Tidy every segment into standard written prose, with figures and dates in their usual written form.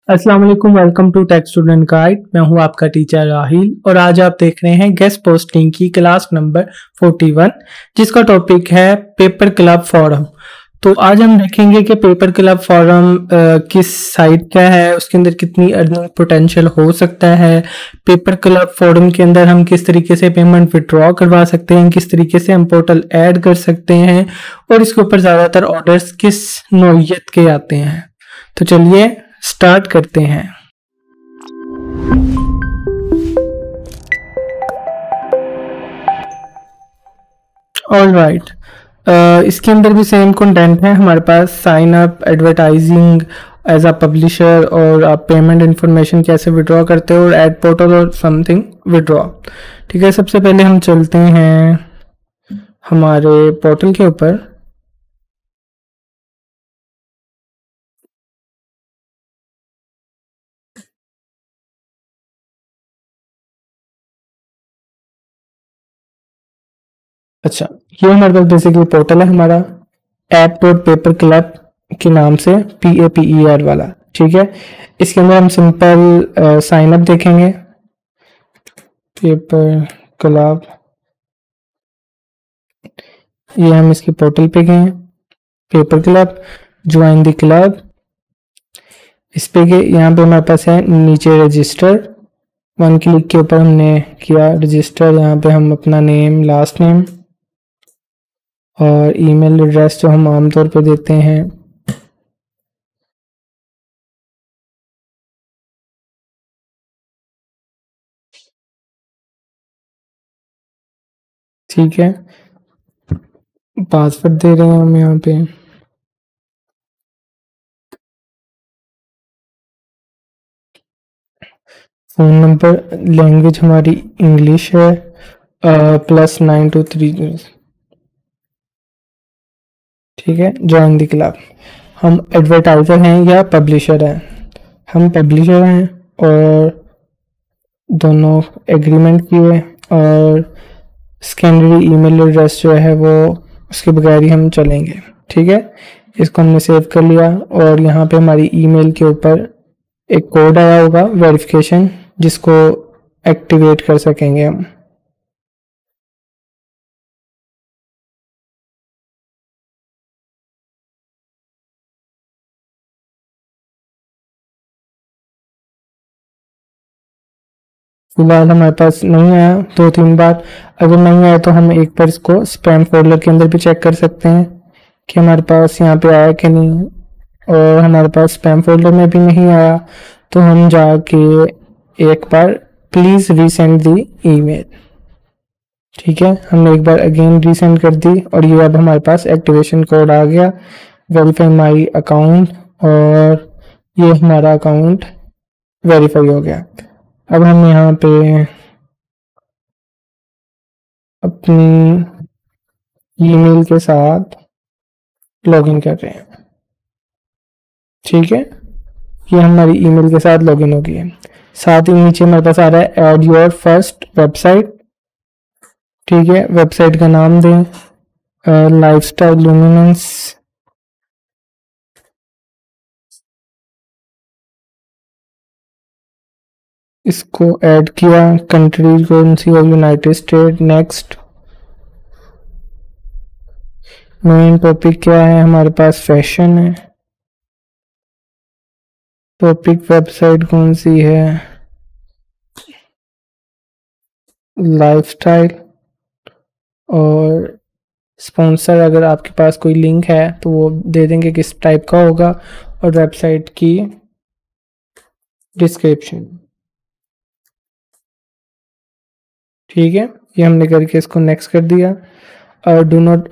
अस्सलाम वालेकुम। Welcome to tech student guide. मैं हूं आपका टीचर राहिल और आज आप देख रहे हैं गेस्ट पोस्टिंग की क्लास नंबर 41 जिसका टॉपिक है पेपर क्लब फोरम। तो आज हम देखेंगे कि पेपर क्लब फोरम किस साइट का है, उसके अंदर कितनी अर्निंग पोटेंशियल हो सकता है, पेपर क्लब फोरम के अंदर हम किस तरीके से पेमेंट विड्रॉ करवा सकते हैं, किस तरीके से हम पोर्टल ऐड कर सकते हैं और इसके ऊपर ज़्यादातर ऑर्डर्स किस नौइयत के आते हैं। तो चलिए स्टार्ट करते हैं। ऑल राइट, इसके अंदर भी सेम कंटेंट है हमारे पास। Sign up, advertising as a publisher और आप पेमेंट इंफॉर्मेशन कैसे विड्रॉ करते हो और एड पोर्टल और समथिंग विड्रॉ। ठीक है, सबसे पहले हम चलते हैं हमारे पोर्टल के ऊपर। अच्छा, ये हमारे पास बेसिकली पोर्टल है हमारा ऐप डॉट पेपर क्लब के नाम से, PAPER वाला। ठीक है, इसके अंदर हम सिंपल साइन अप देखेंगे, पेपर क्लब। ये हम इसके पोर्टल पे गए, paper club, join the club. इस पे गए, यहाँ पे हमारे पास है नीचे रजिस्टर। वन क्लिक के ऊपर हमने किया रजिस्टर। यहाँ पे हम अपना नेम, लास्ट नेम और ईमेल एड्रेस जो हम आमतौर पर देते हैं। ठीक है, पासवर्ड दे रहे हैं हम यहाँ पे। फ़ोन नंबर, लैंग्वेज हमारी इंग्लिश है, +923। ठीक है, ज्वाइन द क्लब। हम एडवर्टाइज़र हैं या पब्लिशर हैं? हम पब्लिशर हैं और दोनों एग्रीमेंट किए और सेकेंडरी ईमेल एड्रेस जो है वो उसके बगैर ही हम चलेंगे। ठीक है, इसको हमने सेव कर लिया और यहाँ पे हमारी ईमेल के ऊपर एक कोड आया होगा वेरिफिकेशन, जिसको एक्टिवेट कर सकेंगे हम। फिलहाल हमारे पास नहीं आया, 2-3 बार। अगर नहीं आया तो हम एक बार इसको स्पैम फोल्डर के अंदर भी चेक कर सकते हैं कि हमारे पास यहाँ पे आया कि नहीं। और हमारे पास स्पैम फोल्डर में भी नहीं आया तो हम जाके एक बार प्लीज़ रीसेंड दी ईमेल। ठीक है, हमने एक बार अगेन रीसेंड कर दी और ये अब हमारे पास एक्टिवेशन कोड आ गया, वेरीफाई माई अकाउंट, और ये हमारा अकाउंट वेरीफाई हो गया। अब हम यहाँ पे अपनी ईमेल के साथ लॉगिन कर रहे हैं। ठीक है, ये हमारी ईमेल के साथ लॉगिन हो गई है। साथ ही नीचे हमारे पास आ रहा है ऐड योर फर्स्ट वेबसाइट। ठीक है, वेबसाइट का नाम दें लाइफस्टाइल लुमिनेंस। इसको ऐड किया, कंट्री कौन सी हो, United state. Next. Main topic क्या है हमारे पास? फैशन है। टॉपिक वेबसाइट कौन सी है? लाइफस्टाइल। और स्पॉन्सर, अगर आपके पास कोई लिंक है तो वो दे देंगे किस टाइप का होगा, और वेबसाइट की डिस्क्रिप्शन। ठीक है, ये हमने करके इसको नेक्स्ट कर दिया। और do not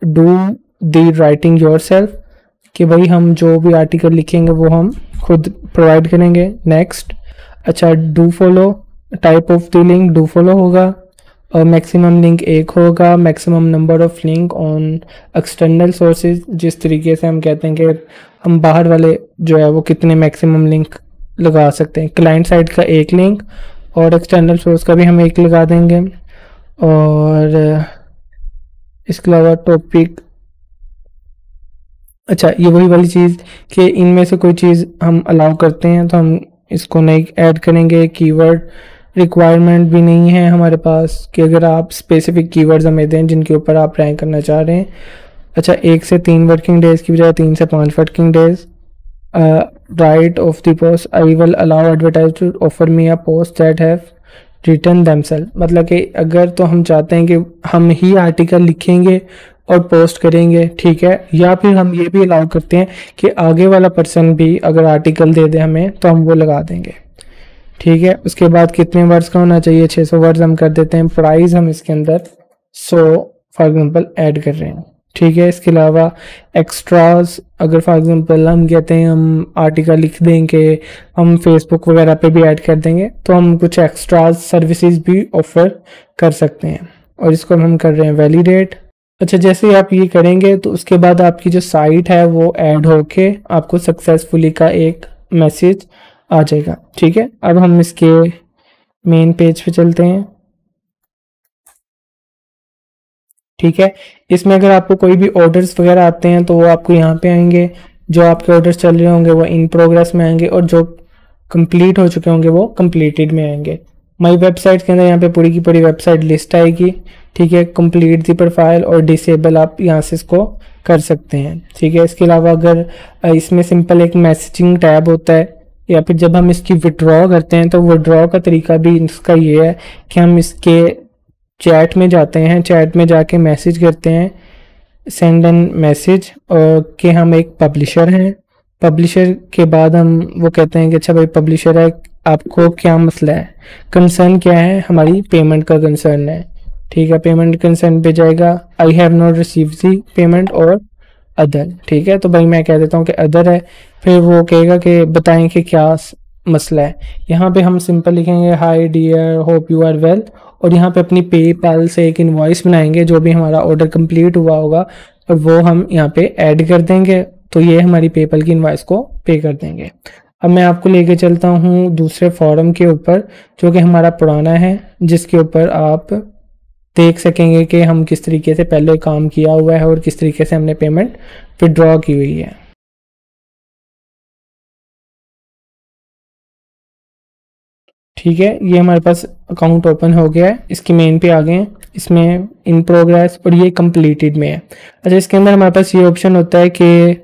do the writing yourself, कि भाई हम जो भी आर्टिकल लिखेंगे वो हम खुद प्रोवाइड करेंगे। नेक्स्ट। अच्छा, do follow, type of the link do follow होगा और मैक्सिमम लिंक एक होगा। Maximum number of link on external sources, जिस तरीके से हम कहते हैं कि हम बाहर वाले जो है वो कितने मैक्सिमम लिंक लगा सकते हैं। क्लाइंट साइड का एक लिंक और एक्सटर्नल सोर्स का भी हम एक लगा देंगे। और इसके अलावा टॉपिक अच्छा, ये वही वाली चीज़ कि इनमें से कोई चीज़ हम अलाउ करते हैं तो हम इसको नहीं ऐड करेंगे। कीवर्ड रिक्वायरमेंट भी नहीं है हमारे पास कि अगर आप स्पेसिफिक कीवर्ड्स हमें दें जिनके ऊपर आप रैंक करना चाह रहे हैं। अच्छा, 1 से 3 वर्किंग डेज की बजाय 3 से 5 working days. Right of the post, I will allow advertise to offer me a post that have return themselves. मतलब कि अगर तो हम चाहते हैं कि हम ही आर्टिकल लिखेंगे और पोस्ट करेंगे, ठीक है, या फिर हम ये भी अलाउ करते हैं कि आगे वाला पर्सन भी अगर आर्टिकल दे दे हमें तो हम वो लगा देंगे, ठीक है। उसके बाद कितने वर्ड्स का होना चाहिए, 600 वर्ड्स हम कर देते हैं। प्राइस हम इसके अंदर 100 फॉर एग्जांपल ऐड कर रहे हैं, ठीक है। इसके अलावा एक्स्ट्रास, अगर फॉर एग्जांपल हम कहते हैं हम आर्टिकल लिख देंगे, हम फेसबुक वगैरह पे भी ऐड कर देंगे, तो हम कुछ एक्स्ट्रास सर्विसेज भी ऑफर कर सकते हैं और इसको हम कर रहे हैं वैलिडेट। अच्छा, जैसे आप ये करेंगे तो उसके बाद आपकी जो साइट है वो ऐड होके आपको सक्सेसफुली का एक मैसेज आ जाएगा, ठीक है। अब हम इसके मेन पेज पे चलते हैं, ठीक है। इसमें अगर आपको कोई भी ऑर्डर्स वगैरह आते हैं तो वो आपको यहाँ पे आएंगे। जो आपके ऑर्डर्स चल रहे होंगे वो इन प्रोग्रेस में आएंगे और जो कंप्लीट हो चुके होंगे वो कंप्लीटेड में आएंगे। माई वेबसाइट के अंदर यहाँ पे पूरी की पूरी वेबसाइट लिस्ट आएगी, ठीक है। कंप्लीट दी प्रोफाइल और डिसेबल आप यहाँ से इसको कर सकते हैं, ठीक है। इसके अलावा अगर इसमें सिंपल एक मैसेजिंग टैब होता है या फिर जब हम इसकी विड्रॉ करते हैं तो विड्रॉ का तरीका भी इसका ये है कि हम इसके चैट में जाते हैं, चैट में जाके मैसेज करते हैं, सेंड एन मैसेज कि हम एक पब्लिशर हैं। पब्लिशर के बाद हम वो कहते हैं कि अच्छा भाई पब्लिशर है, आपको क्या मसला है, कंसर्न क्या है, हमारी पेमेंट का कंसर्न है, ठीक है। पेमेंट कंसर्न पे जाएगा, I have not receive the payment और अदर, ठीक है। तो भाई मैं कह देता हूँ कि अदर है, फिर वो कहेगा कि बताएं कि क्या मसला है। यहाँ पे हम सिंपल लिखेंगे hi dear hope you are well और यहाँ पे अपनी पेपैल से एक इनवॉइस बनाएंगे जो भी हमारा ऑर्डर कंप्लीट हुआ होगा और वो हम यहाँ पे ऐड कर देंगे, तो ये हमारी पेपैल की इनवॉइस को पे कर देंगे। अब मैं आपको लेके चलता हूँ दूसरे फॉर्म के ऊपर जो कि हमारा पुराना है, जिसके ऊपर आप देख सकेंगे कि हम किस तरीके से पहले काम किया हुआ है और किस तरीके से हमने पेमेंट विड्रॉ की हुई है। ठीक है, ये हमारे पास अकाउंट ओपन हो गया है, इसकी मेन पे आ गए हैं, इसमें इन प्रोग्रेस और ये कंप्लीटेड में है। अच्छा, इसके अंदर हमारे पास ये ऑप्शन होता है कि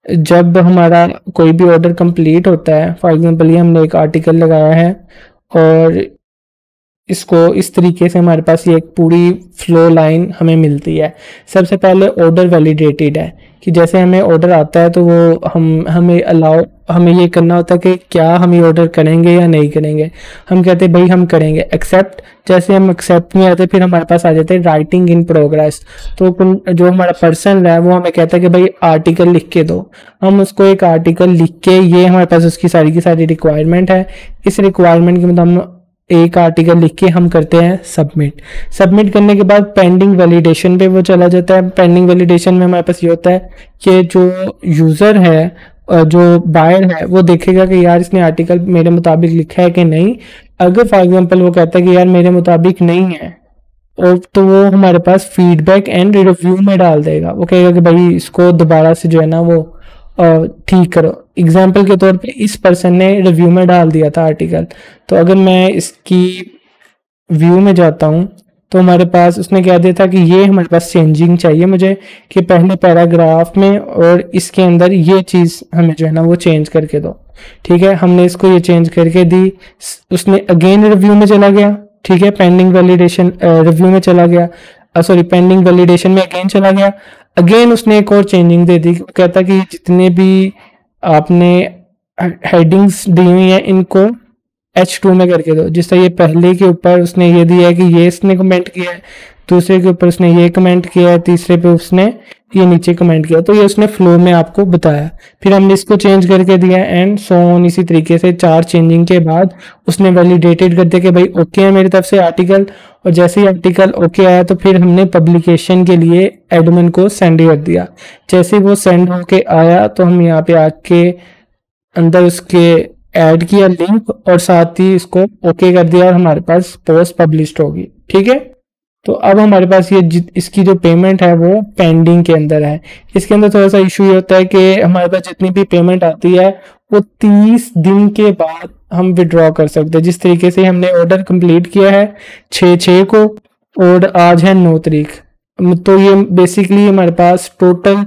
जब हमारा कोई भी ऑर्डर कंप्लीट होता है, फॉर एग्जांपल ये हमने एक आर्टिकल लगाया है और इसको इस तरीके से हमारे पास ये एक पूरी फ्लो लाइन हमें मिलती है। सबसे पहले ऑर्डर वैलिडेटेड है कि जैसे हमें ऑर्डर आता है तो वो हमें ये करना होता है कि क्या हम ये ऑर्डर करेंगे या नहीं करेंगे। हम कहते हैं भाई हम करेंगे, एक्सेप्ट। जैसे हम एक्सेप्ट में आते फिर हमारे पास आ जाते हैं राइटिंग इन प्रोग्रेस। तो जो हमारा पर्सन है वो हमें कहता है कि भाई आर्टिकल लिख के दो। हम उसको एक आर्टिकल लिख के, ये हमारे पास उसकी सारी की सारी रिक्वायरमेंट है। इस रिक्वायरमेंट के मतलब हम एक आर्टिकल लिख के हम करते हैं सबमिट। सबमिट करने के बाद पेंडिंग वैलिडेशन पे वो चला जाता है। पेंडिंग वैलिडेशन में हमारे पास ये होता है कि जो यूज़र है, जो बायर है, वो देखेगा कि यार इसने आर्टिकल मेरे मुताबिक लिखा है कि नहीं। अगर फॉर एग्जांपल वो कहता है कि यार मेरे मुताबिक नहीं है, और तो वो हमारे पास फीडबैक एंड रिव्यू में डाल देगा। वो कहेगा कि भाई इसको दोबारा से जो है ना वो ठीक करो। एग्जाम्पल के तौर पे इस पर्सन ने रिव्यू में डाल दिया था आर्टिकल, तो अगर मैं इसकी व्यू में जाता हूँ तो हमारे पास उसने कह दिया था कि ये हमारे पास चेंजिंग चाहिए मुझे, कि पहले पैराग्राफ में और इसके अंदर ये चीज़ हमें जो है ना वो चेंज करके दो। ठीक है, हमने इसको ये चेंज करके दी। उसने अगेन रिव्यू में चला गया, ठीक है, पेंडिंग वैलिडेशन रिव्यू में चला गया, सॉरी पेंडिंग वैलिडेशन में अगेन चला गया। अगेन उसने एक और चेंजिंग दे दी, कहता कि जितने भी आपने हेडिंग्स दी हुई हैं इनको H2 में करके दो। जिस तरह ये पहले के ऊपर उसने ये दिया है कि ये इसने कमेंट किया है, दूसरे के ऊपर उसने ये कमेंट किया है, तीसरे पे उसने ये नीचे कमेंट किया, तो ये उसने फ्लो में आपको बताया। फिर हमने इसको चेंज करके दिया एंड सो ऑन। इसी तरीके से 4 चेंजिंग के बाद उसने वैलिडेटेड कर दिया कि भाई ओके है मेरी तरफ से आर्टिकल। और जैसे ही आर्टिकल ओके आया तो फिर हमने पब्लिकेशन के लिए एडमिन को सेंड कर दिया। जैसे वो सेंड होके आया तो हम यहाँ पे आके अंदर उसके ऐड किया लिंक और साथ ही इसको ओके कर दिया और हमारे पास पोस्ट पब्लिश्ड होगी। ठीक है, तो अब हमारे पास ये इसकी जो पेमेंट है वो पेंडिंग के अंदर है। इसके अंदर थोड़ा सा इशू ये होता है कि हमारे पास जितनी भी पेमेंट आती है वो 30 दिन के बाद हम विड्रॉ कर सकते हैं। जिस तरीके से हमने ऑर्डर कंप्लीट किया है 6/6 को और आज है 9 तारीख, तो ये बेसिकली हमारे पास टोटल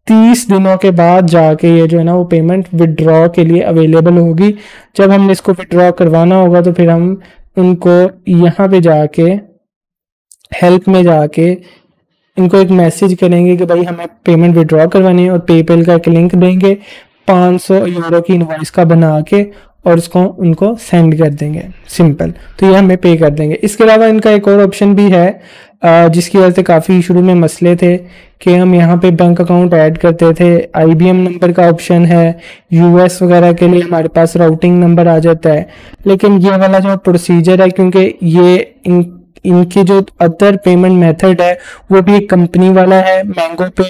30 दिनों के बाद जाके ये जो है ना वो पेमेंट विड्रॉ के लिए अवेलेबल होगी। जब हमने इसको विड्रॉ करवाना होगा तो फिर हम उनको यहाँ पे जाके हेल्प में जाके इनको एक मैसेज करेंगे कि भाई हमें पेमेंट विड्रॉ करवानी है और पेपैल का एक लिंक देंगे 500 यूरो की इनवॉइस का बना के और उसको उनको सेंड कर देंगे, सिंपल। तो ये हमें पे कर देंगे। इसके अलावा इनका एक और ऑप्शन भी है जिसकी वजह से काफ़ी शुरू में मसले थे कि हम यहाँ पे बैंक अकाउंट ऐड करते थे। IBM नंबर का ऑप्शन है, US वगैरह के लिए हमारे पास राउटिंग नंबर आ जाता है। लेकिन ये वाला जो प्रोसीजर है, क्योंकि ये इनके जो अदर पेमेंट मेथड है वो भी एक कंपनी वाला है मैंगो पे,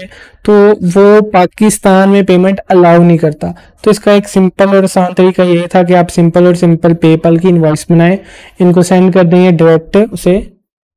तो वो पाकिस्तान में पेमेंट अलाउ नहीं करता। तो इसका एक सिंपल और आसान तरीका ये था कि आप सिंपल पेपल की इनवॉइस बनाएं, इनको सेंड कर देंगे, डायरेक्ट उसे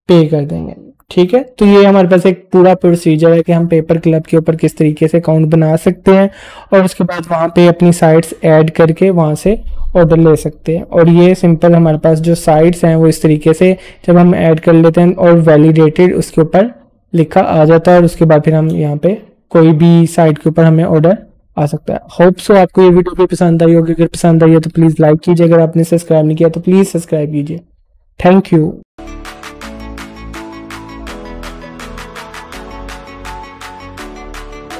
पे कर देंगे। ठीक है, तो ये हमारे पास एक पूरा प्रोसीजर है कि हम पेपर क्लब के ऊपर किस तरीके से अकाउंट बना सकते हैं और उसके बाद वहाँ पे अपनी साइट्स ऐड करके वहाँ से ऑर्डर ले सकते हैं। और ये सिंपल हमारे पास जो साइट्स हैं वो इस तरीके से जब हम ऐड कर लेते हैं और वैलिडेटेड उसके ऊपर लिखा आ जाता है और उसके बाद फिर हम यहाँ पे कोई भी साइट के ऊपर हमें ऑर्डर आ सकता है। होप सो आपको ये वीडियो भी पसंद आई होगी। अगर पसंद आई है तो प्लीज़ लाइक कीजिए, अगर आपने सब्सक्राइब नहीं किया तो प्लीज़ सब्सक्राइब कीजिए। Thank you.